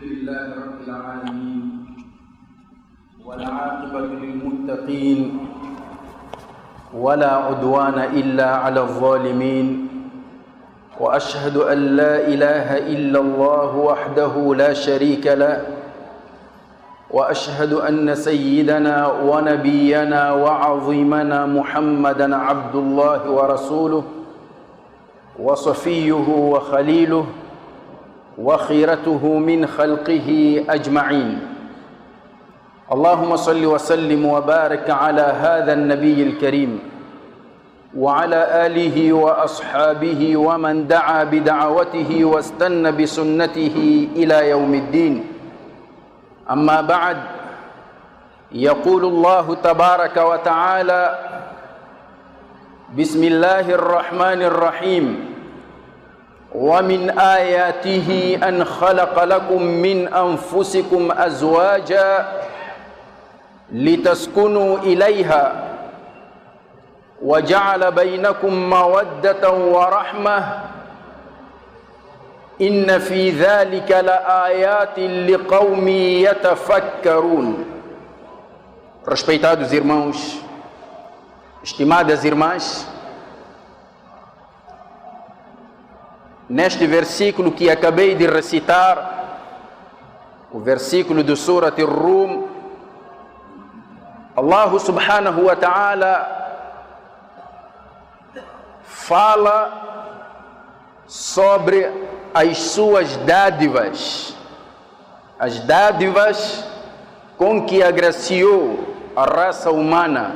لله رب العالمين والعاقبة للمتقين ولا عدوان إلا على الظالمين وأشهد أن لا إله إلا الله وحده لا شريك له وأشهد أن سيدنا ونبينا وعظيمنا محمدًا عبد الله ورسوله وصفيه وخليله وخيرته من خلقه أجمعين. اللهم صل وسلم وبارك على هذا النبي الكريم وعلى آله وأصحابه ومن دعا بدعوته واستنى بسنته إلى يوم الدين. أما بعد، يقول الله تبارك وتعالى: بسم الله الرحمن الرحيم: ومن آياته أن خلق لكم من أنفسكم أزواجا لتسكنوا إليها وجعل بينكم مودة ورحمة إن في ذلك لآيات لقوم يتفكرون. Respeitados irmãos, estimadas irmãs, neste versículo que acabei de recitar, o versículo do Surat Ar-Rum, Allah subhanahu wa ta'ala fala sobre as suas dádivas, as dádivas com que agraciou a raça humana.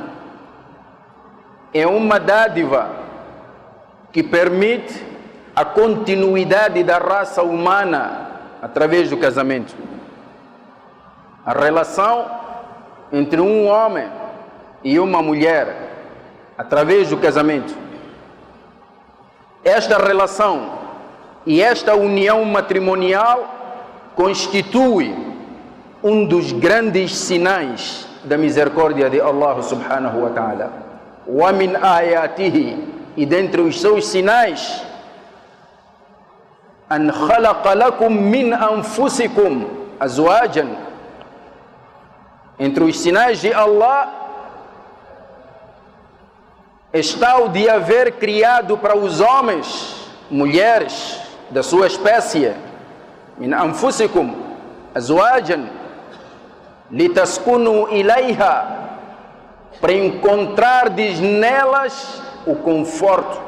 É uma dádiva que permite a continuidade da raça humana através do casamento. A relação entre um homem e uma mulher através do casamento. Esta relação e esta união matrimonial constitui um dos grandes sinais da misericórdia de Allah subhanahu wa ta'ala. Wa min ayatihi, e dentre os seus sinais, an khalaqa lakum min anfusikum azwajan. Entre os sinais de Allah está o de haver criado para os homens mulheres da sua espécie, min anfusikum azwajan litaskunu ilayha, para encontrardes nelas o conforto.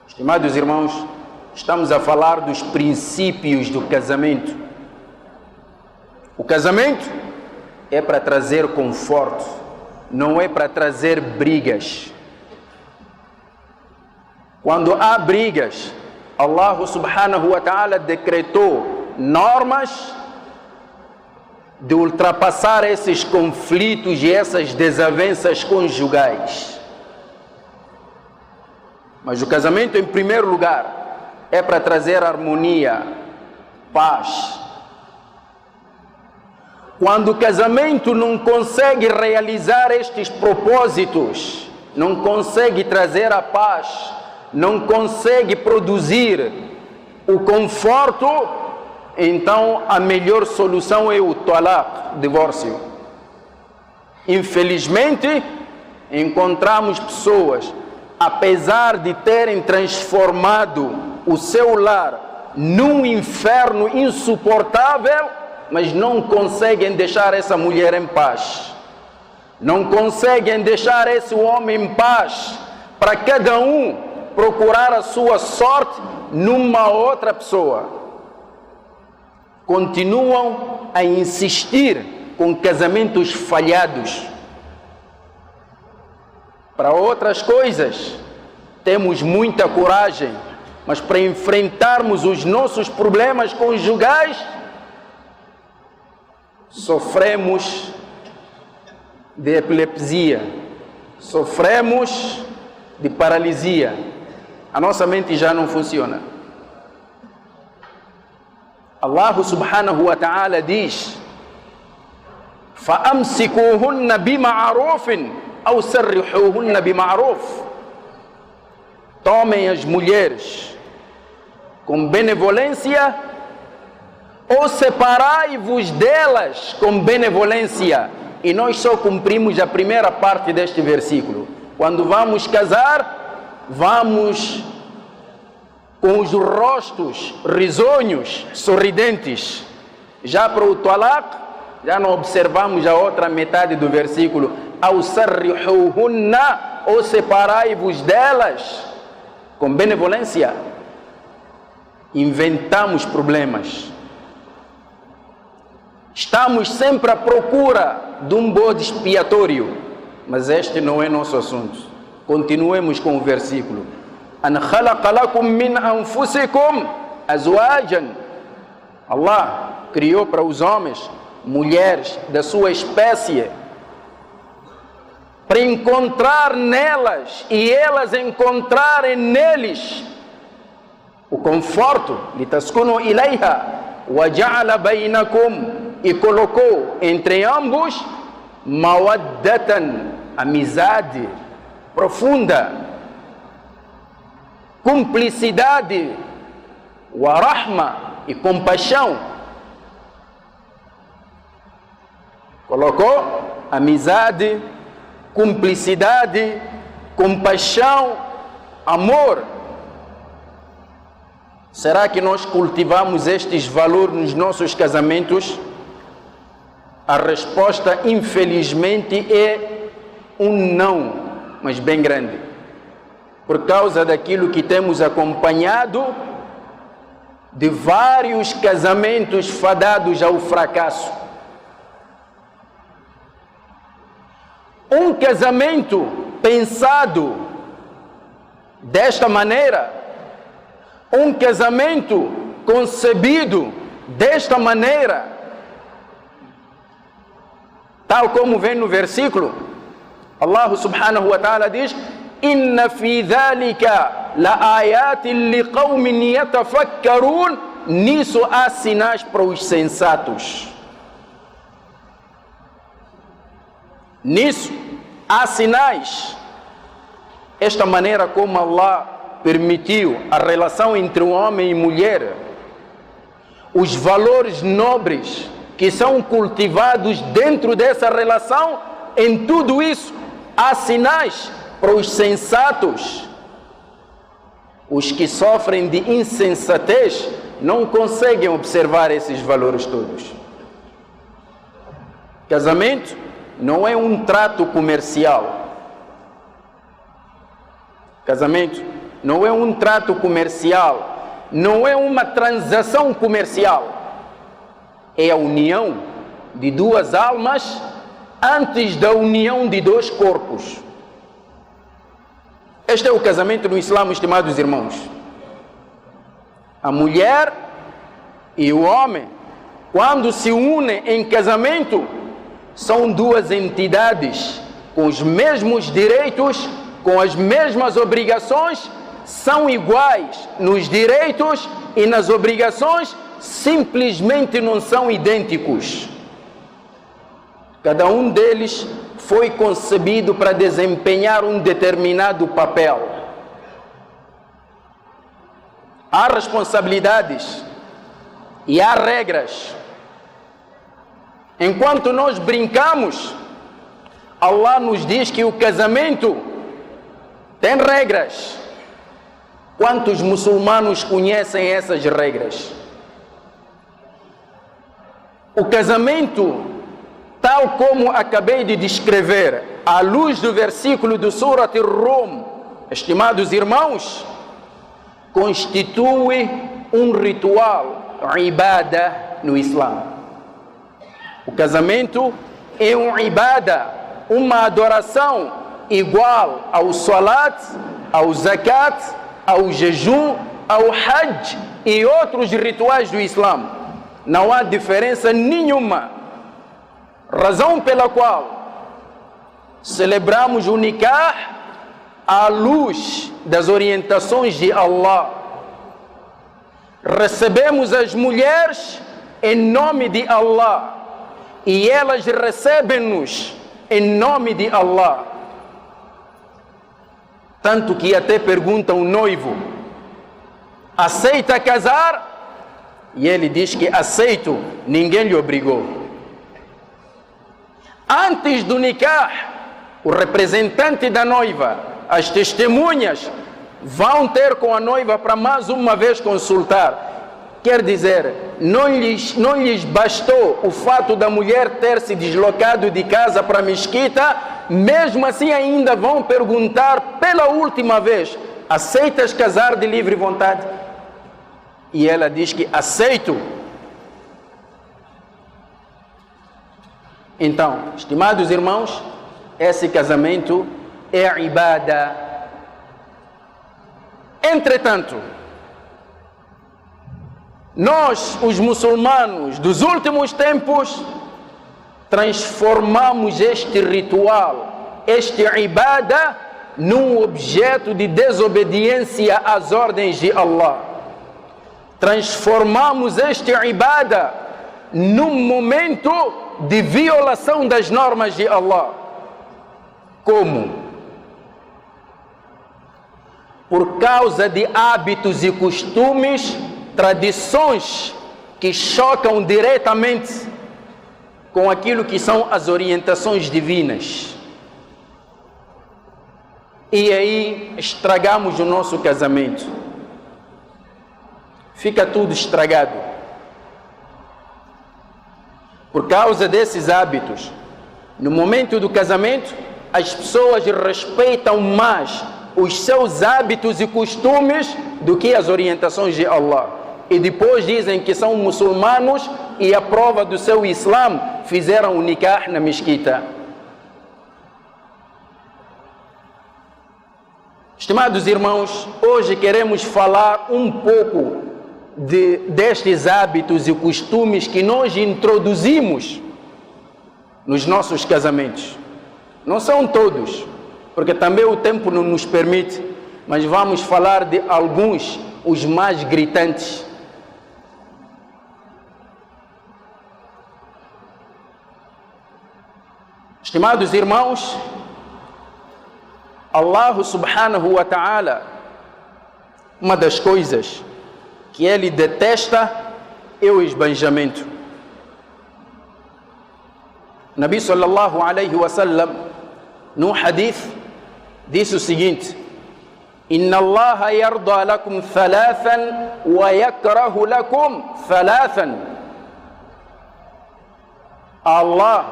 Estimados irmãos, estamos a falar dos princípios do casamento. O casamento é para trazer conforto, não é para trazer brigas. Quando há brigas, Allah subhanahu wa ta'ala decretou normas de ultrapassar esses conflitos e essas desavenças conjugais. Mas o casamento, em primeiro lugar, é para trazer harmonia, paz. Quando o casamento não consegue realizar estes propósitos, não consegue trazer a paz, não consegue produzir o conforto, então a melhor solução é o talaq, divórcio. Infelizmente, encontramos pessoas, apesar de terem transformado o seu lar num inferno insuportável, mas não conseguem deixar essa mulher em paz. Não conseguem deixar esse homem em paz, para cada um procurar a sua sorte numa outra pessoa. Continuam a insistir com casamentos falhados. Para outras coisas, temos muita coragem, mas para enfrentarmos os nossos problemas conjugais, sofremos de epilepsia, sofremos de paralisia. A nossa mente já não funciona. Allah subhanahu wa ta'ala diz: فَأَمْسِكُوهُنَّ بِمَعْرُوفٍ أَوْ سَرِّحُوهُنَّ بِمَعْرُوفٍ. Tomem as mulheres com benevolência ou separai-vos delas com benevolência. E nós só cumprimos a primeira parte deste versículo. Quando vamos casar, vamos com os rostos risonhos, sorridentes. Já para o talaq, já não observamos a outra metade do versículo. Ao sarrihuhunna, ou separai-vos delas com benevolência. Inventamos problemas. Estamos sempre à procura de um bode expiatório, mas este não é nosso assunto. Continuemos com o versículo. An khalaqa lakum min anfusikum azwajan. Allah criou para os homens mulheres da sua espécie para encontrar nelas e elas encontrarem neles o conforto. Litaskunu ilayha wa ja'ala bainakum, e colocou entre ambos mawaddatan, amizade profunda, cumplicidade, wa rahma, e compaixão. Colocou amizade, cumplicidade, compaixão, amor. Será que nós cultivamos estes valores nos nossos casamentos? A resposta, infelizmente, é um não, mas bem grande. Por causa daquilo que temos acompanhado de vários casamentos fadados ao fracasso. Um casamento pensado desta maneira, um casamento concebido desta maneira, tal como vem no versículo, Allah subhanahu wa ta'ala diz: Inna fi dhalika la ayatin li qawmin yatafakkarun. Nisso há sinais para os sensatos. Nisso há sinais. Esta maneira como Allah permitiu a relação entre o homem e mulher, os valores nobres que são cultivados dentro dessa relação, em tudo isso há sinais para os sensatos. Os que sofrem de insensatez não conseguem observar esses valores todos. Casamento não é um trato comercial. Casamento não é um trato comercial, não é uma transação comercial. É a união de duas almas antes da união de dois corpos. Este é o casamento no Islã, estimados irmãos. A mulher e o homem, quando se unem em casamento, são duas entidades com os mesmos direitos, com as mesmas obrigações, são iguais nos direitos e nas obrigações, simplesmente não são idênticos. Cada um deles foi concebido para desempenhar um determinado papel. Há responsabilidades e há regras. Enquanto nós brincamos, Allah nos diz que o casamento tem regras. Quantos muçulmanos conhecem essas regras? O casamento, tal como acabei de descrever, à luz do versículo do Surat Ar-Rum, estimados irmãos, constitui um ritual, ibadah no Islã. O casamento é um ibadah, uma adoração igual ao salat, ao zakat, ao jejum, ao hajj e outros rituais do Islã. Não há diferença nenhuma. Razão pela qual celebramos o nikah à luz das orientações de Allah. Recebemos as mulheres em nome de Allah e elas recebem-nos em nome de Allah. Tanto que até perguntam ao noivo: aceita casar? E ele diz que aceito, ninguém lhe obrigou. Antes do nikah, o representante da noiva, as testemunhas, vão ter com a noiva para mais uma vez consultar. Quer dizer, não lhes bastou o fato da mulher ter se deslocado de casa para a mesquita, mesmo assim ainda vão perguntar pela última vez: aceitas casar de livre vontade? E ela diz que aceito. Então, estimados irmãos, esse casamento é ibada. Entretanto, nós, os muçulmanos dos últimos tempos, transformamos este ritual, este ibada, num objeto de desobediência às ordens de Allah. Transformamos este ibada num momento de violação das normas de Allah. Como? Por causa de hábitos e costumes, tradições que chocam diretamente com aquilo que são as orientações divinas. E aí estragamos o nosso casamento. Fica tudo estragado. Por causa desses hábitos, no momento do casamento, as pessoas respeitam mais os seus hábitos e costumes do que as orientações de Allah. E depois dizem que são muçulmanos e a prova do seu Islã fizeram o nikah na mesquita. Estimados irmãos, hoje queremos falar um pouco destes hábitos e costumes que nós introduzimos nos nossos casamentos. Não são todos, porque também o tempo não nos permite, mas vamos falar de alguns, os mais gritantes. Estimados irmãos, Allah subhanahu wa ta'ala, uma das coisas que ele detesta é o esbanjamento. Nabi sallallahu alayhi wa sallam, num hadith, disse o seguinte: Inna Allah yarda lakum thalathan wa yakrahu lakum thalathan. Allah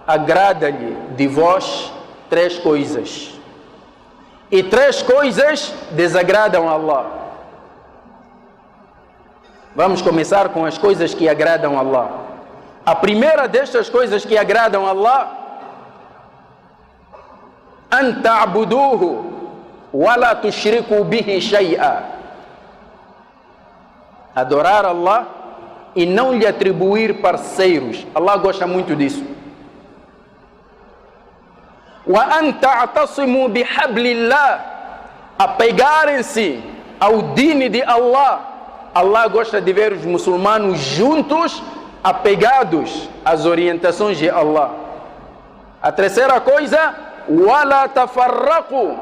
agrada-lhe de vós 3 coisas. E 3 coisas desagradam a Allah. Vamos começar com as coisas que agradam a Allah. A primeira destas coisas que agradam a Allah: An ta'buduhu wa la tushriku bihi shay'a. Adorar Allah e não lhe atribuir parceiros. Allah gosta muito disso. Wa an ta'tasimu bihablillah. Apegarem-se ao dini de Allah. Allah gosta de ver os muçulmanos juntos, apegados às orientações de Allah. A terceira coisa: wala tafarraqu.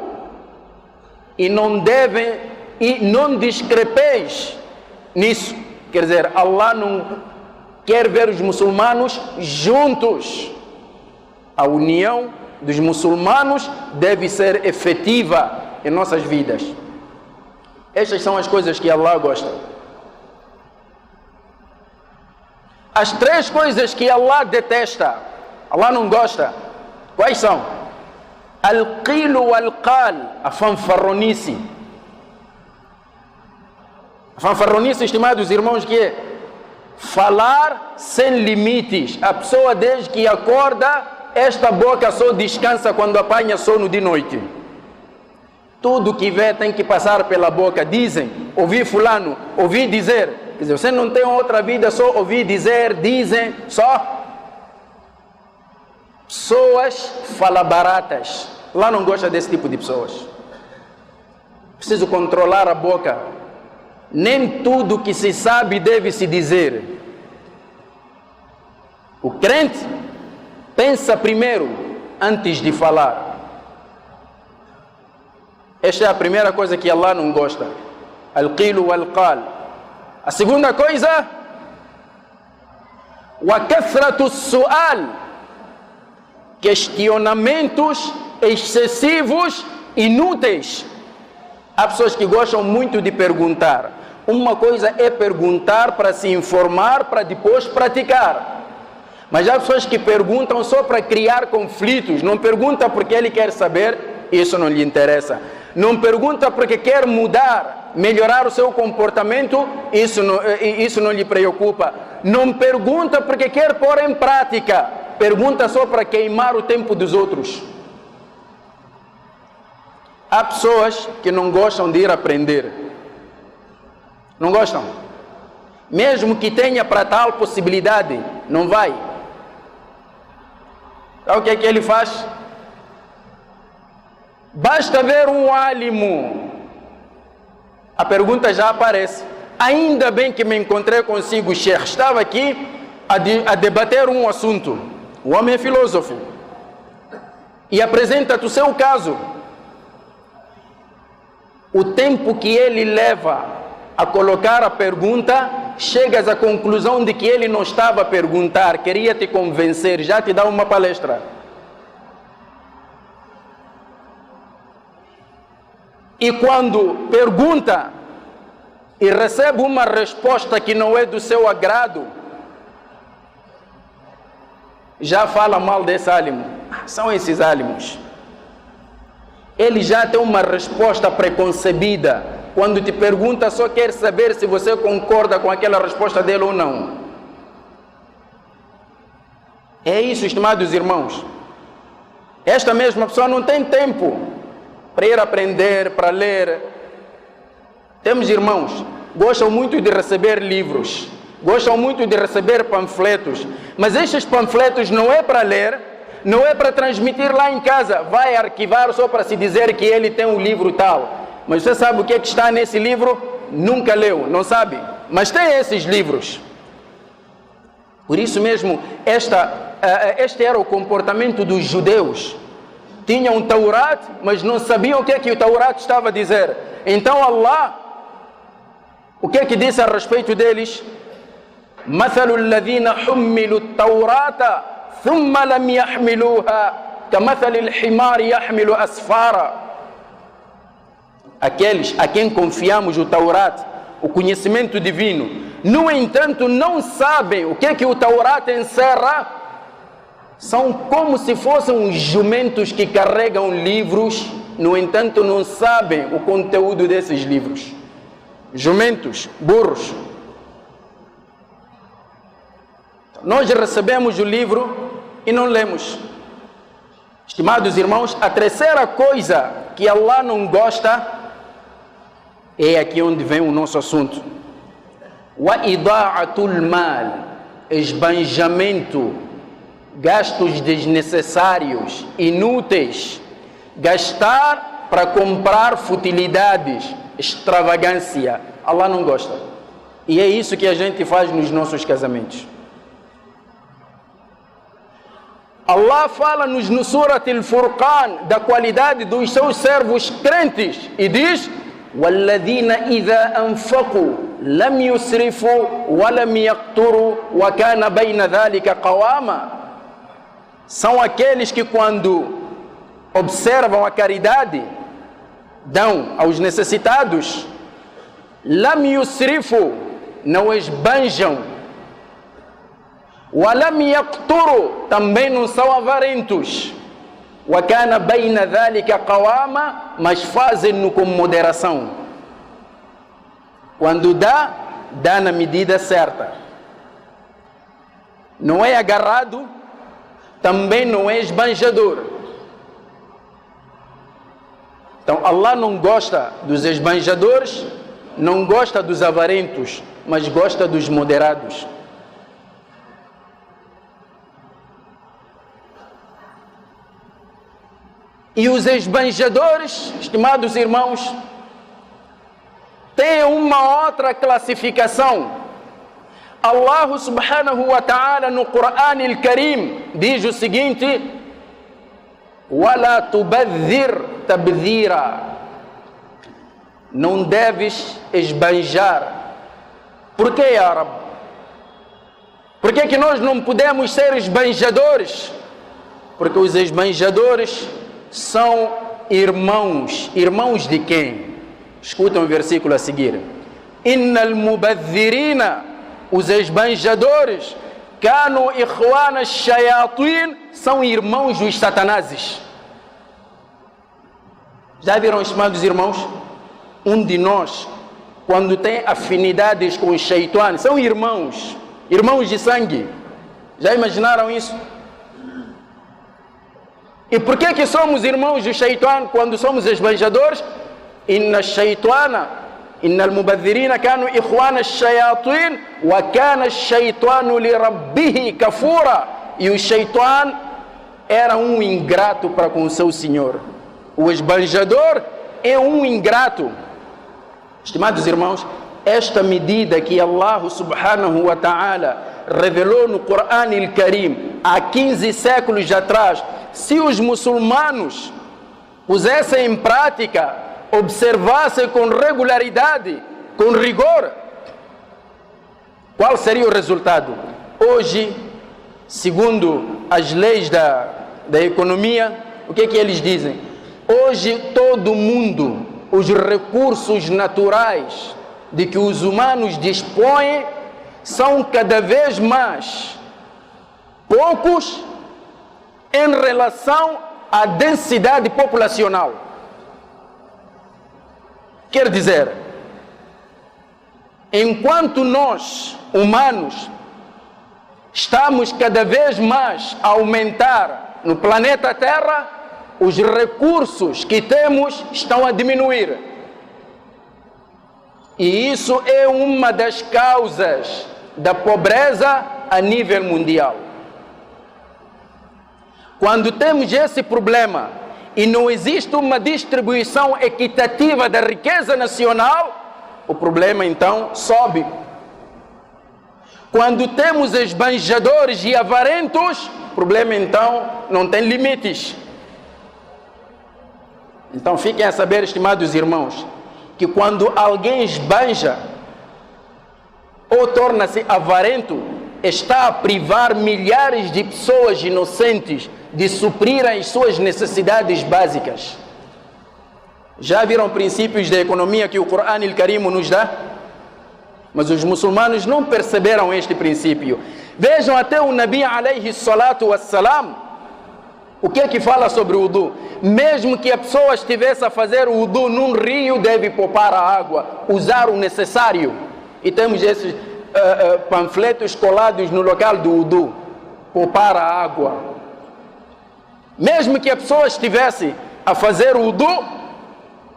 E não discrepeis nisso. Quer dizer, Allah não quer ver os muçulmanos juntos. A união dos muçulmanos deve ser efetiva em nossas vidas. Estas são as coisas que Allah gosta. As 3 coisas que Allah detesta, Allah não gosta, quais são? Al-qil wal-qal, a fanfarronice. A fanfarronice, estimados irmãos, que é falar sem limites. A pessoa, desde que acorda, esta boca só descansa quando apanha sono de noite. Tudo que vê tem que passar pela boca. Dizem, ouvi fulano, ouvi dizer. Quer dizer, você não tem outra vida, só ouvir dizer, dizem, só. Pessoas falabaratas. Lá não gosta desse tipo de pessoas. Preciso controlar a boca. Nem tudo que se sabe deve se dizer. O crente pensa primeiro antes de falar. Esta é a primeira coisa que Allah não gosta. Al-qil wal-qal. A segunda coisa, wa kathratu su'al, questionamentos excessivos, inúteis. Há pessoas que gostam muito de perguntar. Uma coisa é perguntar para se informar, para depois praticar. Mas há pessoas que perguntam só para criar conflitos. Não pergunta porque ele quer saber, isso não lhe interessa. Não pergunta porque quer mudar, melhorar o seu comportamento, isso não lhe preocupa. Não pergunta porque quer pôr em prática, pergunta só para queimar o tempo dos outros. Há pessoas que não gostam de ir aprender. Não gostam. Mesmo que tenha para tal possibilidade, não vai. Então, o que é que ele faz? Basta ver um álimo, a pergunta já aparece. Ainda bem que me encontrei consigo, o Sheikh. Estava aqui a debater um assunto. O homem é filósofo. E apresenta-te o seu caso. O tempo que ele leva a colocar a pergunta, chegas à conclusão de que ele não estava a perguntar, queria te convencer, já te dá uma palestra. E quando pergunta e recebe uma resposta que não é do seu agrado, já fala mal desse álimo. São esses álimos. Ele já tem uma resposta preconcebida. Quando te pergunta, só quer saber se você concorda com aquela resposta dele ou não. É isso, estimados irmãos. Esta mesma pessoa não tem tempo para ir aprender, para ler. Temos irmãos, gostam muito de receber livros, gostam muito de receber panfletos, mas estes panfletos não é para ler, não é para transmitir lá em casa, vai arquivar só para se dizer que ele tem um livro tal. Mas você sabe o que é que está nesse livro? Nunca leu, não sabe? Mas tem esses livros. Por isso mesmo, este era o comportamento dos judeus. Tinham um Taurat, mas não sabiam o que é que o Taurat estava a dizer. Então Allah, o que é que disse a respeito deles? مَثَلُ الَّذِينَ حُمِّلُوا التَّوْرَاةَ ثُمَّ لَمْ يَحْمِلُوهَا كَمَثَلِ الْحِمَارِ يَحْمِلُ أَسْفَارًا. Aqueles a quem confiamos o Taurat, o conhecimento divino, no entanto não sabem o que é que o Taurat encerra, são como se fossem jumentos que carregam livros, no entanto não sabem o conteúdo desses livros. Jumentos, burros. Nós recebemos o livro e não lemos. Estimados irmãos, a terceira coisa que Allah não gosta é aqui onde vem o nosso assunto. Wa ida'atul mal, esbanjamento, gastos desnecessários, inúteis, gastar para comprar futilidades, extravagância. Allah não gosta. E é isso que a gente faz nos nossos casamentos. Allah fala-nos no Surat Al-Furqan da qualidade dos seus servos crentes e diz: وَالَّذِينَ إِذَا أَنفَقُوا لَمْ يُسْرِفُوا وَلَمْ يَقْتُرُوا وَكَانَ بَيْنَ ذَلِكَ قَوَامًا. São aqueles que quando observam a caridade, dão aos necessitados, لَمْ يُسْرِفُوا, não esbanjam, وَلَمْ يَقْتُرُوا, também não são avarentos, وَكَانَ بَيْنَ ذَلِكَ قَوَامًا, mas fazem-no com moderação. Quando dá na medida certa. Não é agarrado, também não é esbanjador. Então Allah não gosta dos esbanjadores, não gosta dos avarentos, mas gosta dos moderados. E os esbanjadores, estimados irmãos, têm uma outra classificação. Allah subhanahu wa ta'ala no Quran al-Karim diz o seguinte: وَلَا تُبَذِّرْ تَبْذِيرًا, não deves esbanjar, Por que, Arab? Por que nós não podemos ser esbanjadores? Porque os esbanjadores são irmãos. Irmãos de quem? Escutam o versículo a seguir. Innal mubadhirina, os esbanjadores, kanu ikhwana shayatin, são irmãos dos satanases. Já viram, estimados irmãos? Um de nós, quando tem afinidades com o Shaitan, são irmãos, irmãos de sangue. Já imaginaram isso? E por que somos irmãos do Shaitan quando somos esbanjadores? Inna shaitana, inna al-mubadhirina kanu ikhwana shayatin wa kana shaitanu li rabbihi kafura. E o Shaitan era um ingrato para com o seu Senhor. O esbanjador é um ingrato. Estimados irmãos, esta medida que Allah subhanahu wa ta'ala revelou no Corão al-Karim há 15 séculos atrás, se os muçulmanos pusessem em prática, observassem com regularidade, com rigor, qual seria o resultado? Hoje, segundo as leis da economia, o que eles dizem? Hoje todo mundo, os recursos naturais de que os humanos dispõem são cada vez mais poucos em relação à densidade populacional. Quer dizer, enquanto nós, humanos, estamos cada vez mais a aumentar no planeta Terra, os recursos que temos estão a diminuir. E isso é uma das causas da pobreza a nível mundial. Quando temos esse problema e não existe uma distribuição equitativa da riqueza nacional, o problema então sobe. Quando temos esbanjadores e avarentos, o problema então não tem limites. Então fiquem a saber, estimados irmãos, que quando alguém esbanja ou torna-se avarento, está a privar milhares de pessoas inocentes de suprirem as suas necessidades básicas. Já viram princípios da economia que o Corão al-Karim nos dá? Mas os muçulmanos não perceberam este princípio. Vejam até o Nabi alayhi salatu wassalam, o que é que fala sobre o wudu? Mesmo que a pessoa estivesse a fazer o wudu num rio, deve poupar a água, usar o necessário. E temos esses panfletos colados no local do wudu, poupar a água. Mesmo que a pessoa estivesse a fazer o wudu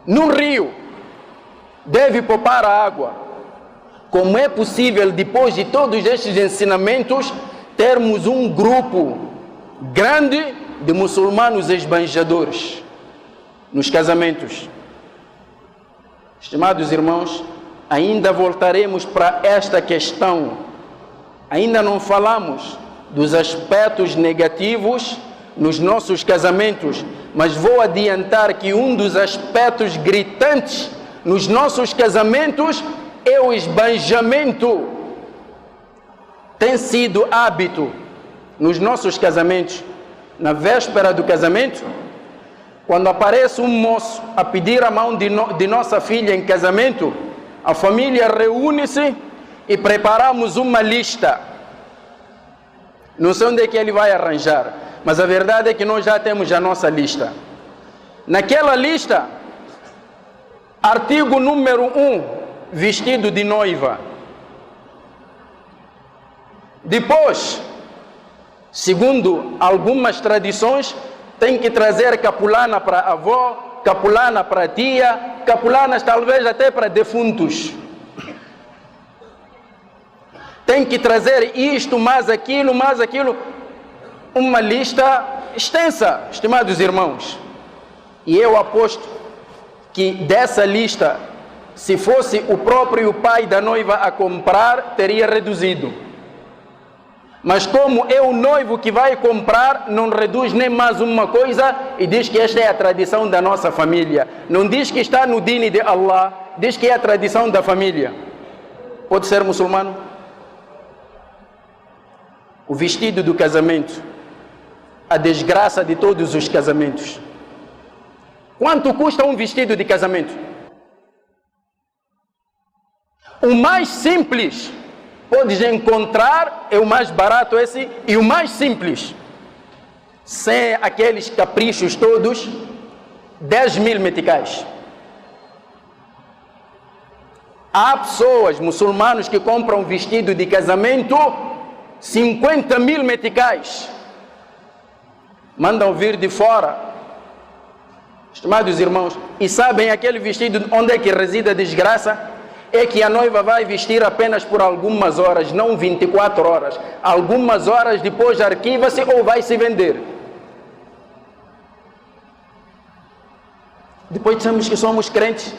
num rio, deve poupar a água. Como é possível, depois de todos estes ensinamentos, termos um grupo grande de muçulmanos esbanjadores nos casamentos? Estimados irmãos, ainda voltaremos para esta questão. Ainda não falamos dos aspectos negativos nos nossos casamentos, mas vou adiantar que um dos aspectos gritantes nos nossos casamentos é o esbanjamento. Tem sido hábito nos nossos casamentos. Na véspera do casamento, quando aparece um moço a pedir a mão de nossa filha em casamento, a família reúne-se e preparamos uma lista. Não sei onde é que ele vai arranjar, mas a verdade é que nós já temos a nossa lista. Naquela lista, artigo número 1, vestido de noiva. Depois, segundo algumas tradições, tem que trazer capulana para a avó, capulana para a tia, capulanas talvez até para defuntos. Tem que trazer isto, mais aquilo, uma lista extensa, estimados irmãos. E eu aposto que dessa lista, se fosse o próprio pai da noiva a comprar, teria reduzido. Mas como é o noivo que vai comprar, não reduz nem mais uma coisa e diz que esta é a tradição da nossa família. Não diz que está no dini de Allah, diz que é a tradição da família. pode ser muçulmano? O vestido do casamento, a desgraça de todos os casamentos. Quanto custa um vestido de casamento? O mais simples, podes encontrar, é o mais barato esse, e o mais simples, sem aqueles caprichos todos, 10 mil meticais. Há pessoas, muçulmanos, que compram vestido de casamento 50 mil meticais. Mandam vir de fora. Estimados irmãos, e sabem aquele vestido onde é que reside a desgraça? É que a noiva vai vestir apenas por algumas horas, não 24 horas. Algumas horas depois arquiva-se ou vai se vender. Depois dizemos que somos crentes,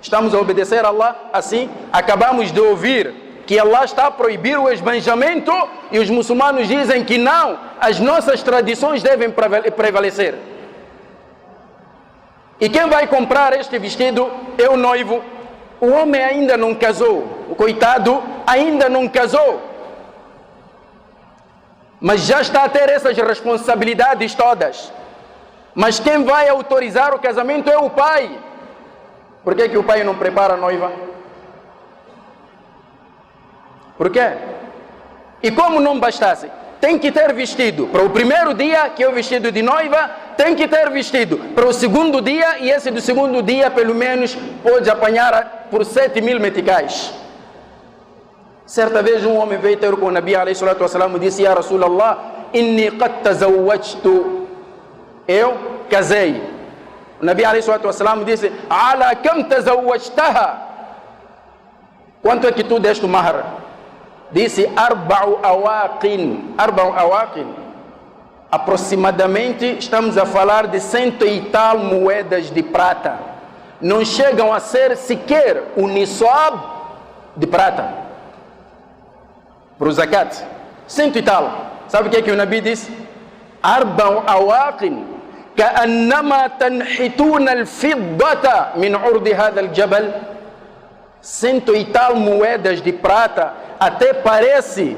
estamos a obedecer a Allah. Assim, acabamos de ouvir que Allah está a proibir o esbanjamento e os muçulmanos dizem que não, as nossas tradições devem prevalecer. E quem vai comprar este vestido é o noivo. O homem ainda não casou, o coitado ainda não casou, mas já está a ter essas responsabilidades todas. Mas quem vai autorizar o casamento é o pai. Por que o pai não prepara a noiva? Por quê? E como não bastasse, tem que ter vestido para o primeiro dia, que é o vestido de noiva, tem que ter vestido para o segundo dia, e esse do segundo dia pelo menos pode apanhar por 7 mil meticais. Certa vez um homem veio ter com o Nabi alayhi salatu wassalam e disse: Ya Rasulallah, inni qad tazawwajtu, eu casei. O Nabi alayhi salatu wassalam disse: Ala kam tazawwajtaha, quanto é que tu deste o mahar? Disse: arba'u awaqin. Aproximadamente estamos a falar de 100 e tal moedas de prata. Não chegam a ser sequer o nisab de prata para o zakat. 100 e tal. Sabe o que é que o Nabi disse? Arba'u awaqin ka'annama tanhituna al-fiddata min urdi hadha al-jabal. 100 e tal moedas de prata, até parece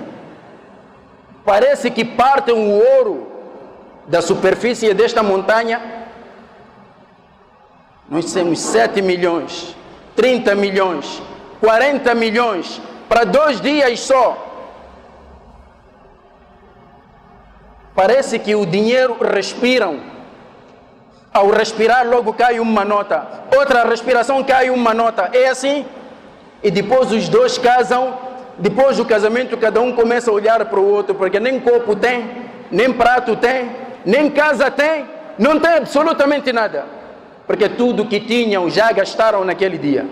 que partem o ouro da superfície desta montanha. Nós temos 7 milhões, 30 milhões, 40 milhões para 2 dias só. Parece que o dinheiro respiram. Ao respirar logo cai uma nota, outra respiração cai uma nota. É assim. E depois os dois casam. Depois do casamento cada um começa a olhar para o outro, porque nem copo tem, nem prato tem, nem casa tem, não tem absolutamente nada, porque tudo que tinham já gastaram naquele dia.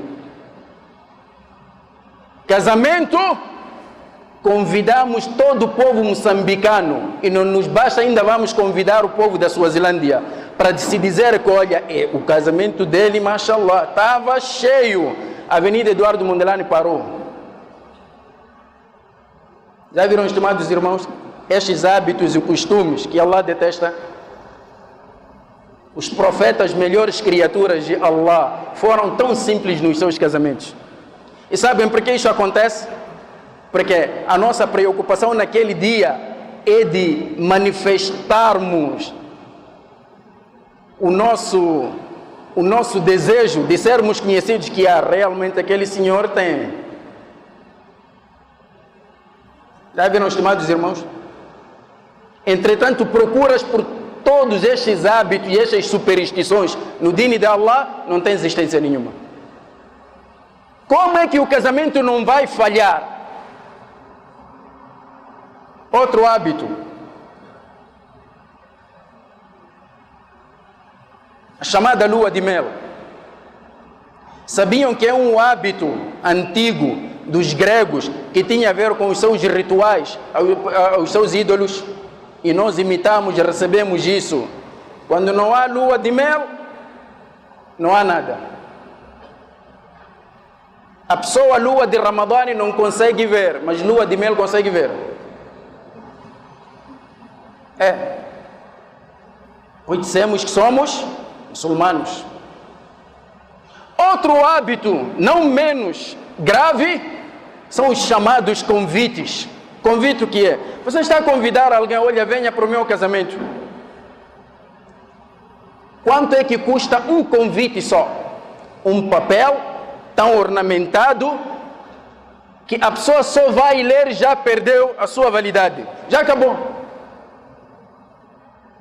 Casamento, convidamos todo o povo moçambicano, e não nos basta, ainda vamos convidar o povo da Suazilândia, para se dizer que olha, o casamento dele, mashallah, estava cheio, a Avenida Eduardo Mondlane parou. Já viram, estimados irmãos, estes hábitos e costumes que Allah detesta? Os profetas, melhores criaturas de Allah, foram tão simples nos seus casamentos. E sabem por que isso acontece? Porque a nossa preocupação naquele dia é de manifestarmos o nosso desejo de sermos conhecidos, que realmente aquele senhor tem. Já viram, estimados irmãos? Entretanto, procuras por todos estes hábitos e estas superstições no dini de Allah, não tem existência nenhuma. Como é que o casamento não vai falhar? Outro hábito. A chamada lua de mel. Sabiam que é um hábito antigo dos gregos que tinha a ver com os seus rituais, os seus ídolos? E nós imitamos e recebemos isso. Quando não há lua de mel, não há nada. A pessoa lua de Ramadã não consegue ver, mas lua de mel consegue ver. Pois dissemos que somos muçulmanos. Outro hábito, não menos grave, São os chamados convites. Convite o que é? Você está a convidar alguém, olha, venha para o meu casamento. Quanto é que custa um convite só? Um papel tão ornamentado que a pessoa só vai ler e já perdeu a sua validade. Já acabou.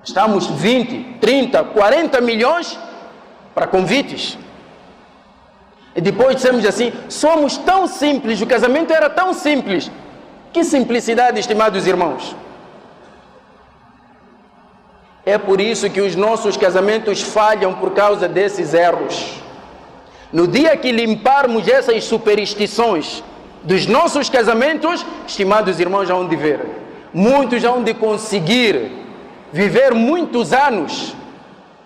Estamos 20, 30, 40 milhões para convites. E depois dissemos assim, somos tão simples, o casamento era tão simples. Que simplicidade, estimados irmãos. É por isso que os nossos casamentos falham por causa desses erros. No dia que limparmos essas superstições dos nossos casamentos, estimados irmãos, já vão de ver. Muitos já vão de conseguir viver muitos anos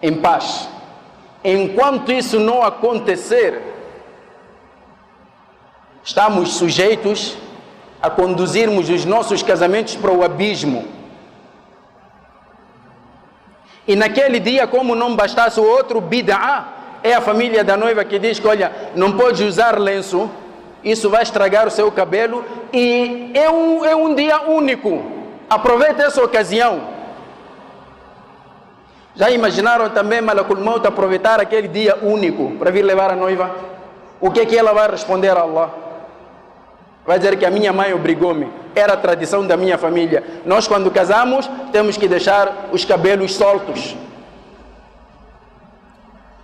em paz. Enquanto isso não acontecer, estamos sujeitos a conduzirmos os nossos casamentos para o abismo. E naquele dia, como não bastasse o outro bid'ah, é a família da noiva que diz que, olha, não pode usar lenço, isso vai estragar o seu cabelo, e é um dia único. Aproveite essa ocasião. Já imaginaram também Malakul Maut aproveitar aquele dia único para vir levar a noiva? O que é que ela vai responder a Allah? Vai dizer que a minha mãe obrigou-me, era a tradição da minha família. Nós, quando casamos, temos que deixar os cabelos soltos.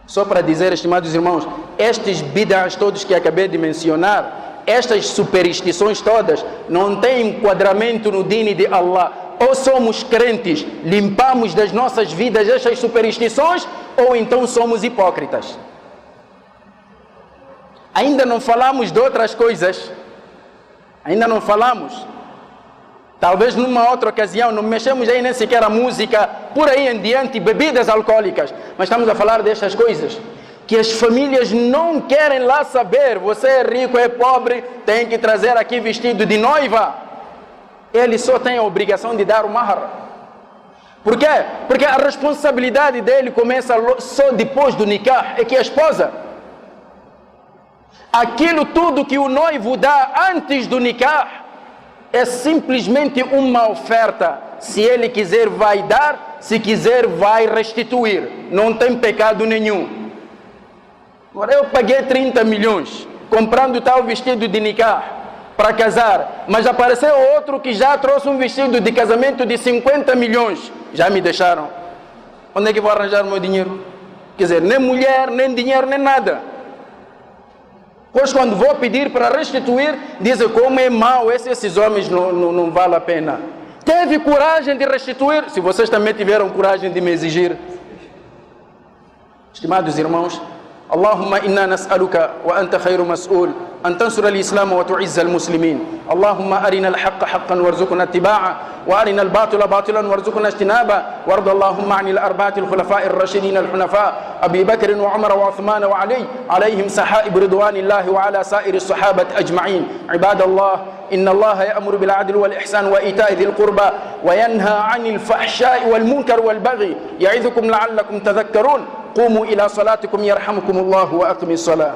Só para dizer, estimados irmãos, estes bid'ahs todos que acabei de mencionar, estas superstições todas, não têm enquadramento no dini de Allah. Ou somos crentes, limpamos das nossas vidas estas superstições, ou então somos hipócritas. Ainda não falamos de outras coisas. Ainda não falamos. Talvez numa outra ocasião, não mexemos aí nem sequer a música, por aí em diante, bebidas alcoólicas. Mas estamos a falar destas coisas que as famílias não querem lá saber. Você é rico, é pobre, tem que trazer aqui vestido de noiva. Ele só tem a obrigação de dar o mahar. Por quê? Porque a responsabilidade dele começa só depois do nikah, é que a esposa. Aquilo tudo que o noivo dá antes do nikah é simplesmente uma oferta. Se ele quiser, vai dar. Se quiser, vai restituir. Não tem pecado nenhum. Agora, eu paguei 30 milhões comprando tal vestido de nikah para casar, mas apareceu outro que já trouxe um vestido de casamento de 50 milhões. Já me deixaram. Onde é que vou arranjar o meu dinheiro? Quer dizer, nem mulher, nem dinheiro, nem nada. Pois quando vou pedir para restituir, dizem como é mau, esses homens não vale a pena. Teve coragem de restituir? Se vocês também tiveram coragem de me exigir. Estimados irmãos, اللهم إنا نسألك وأنت خير مسؤول أن تنصر الإسلام وتعز المسلمين. اللهم أرنا الحق حقا وارزقنا اتباعه وأرنا الباطل باطلا وارزقنا اجتنابه. وارض اللهم عن الأربعة الخلفاء الراشدين الحنفاء أبي بكر وعمر وعثمان وعلي عليهم سحائب رضوان الله وعلى سائر الصحابة أجمعين. عباد الله، إن الله يأمر بالعدل والإحسان وإيتاء ذي القربى وينهى عن الفحشاء والمنكر والبغي يعظكم لعلكم تذكرون. قوموا إلى صلاتكم يرحمكم الله وأقم الصلاة.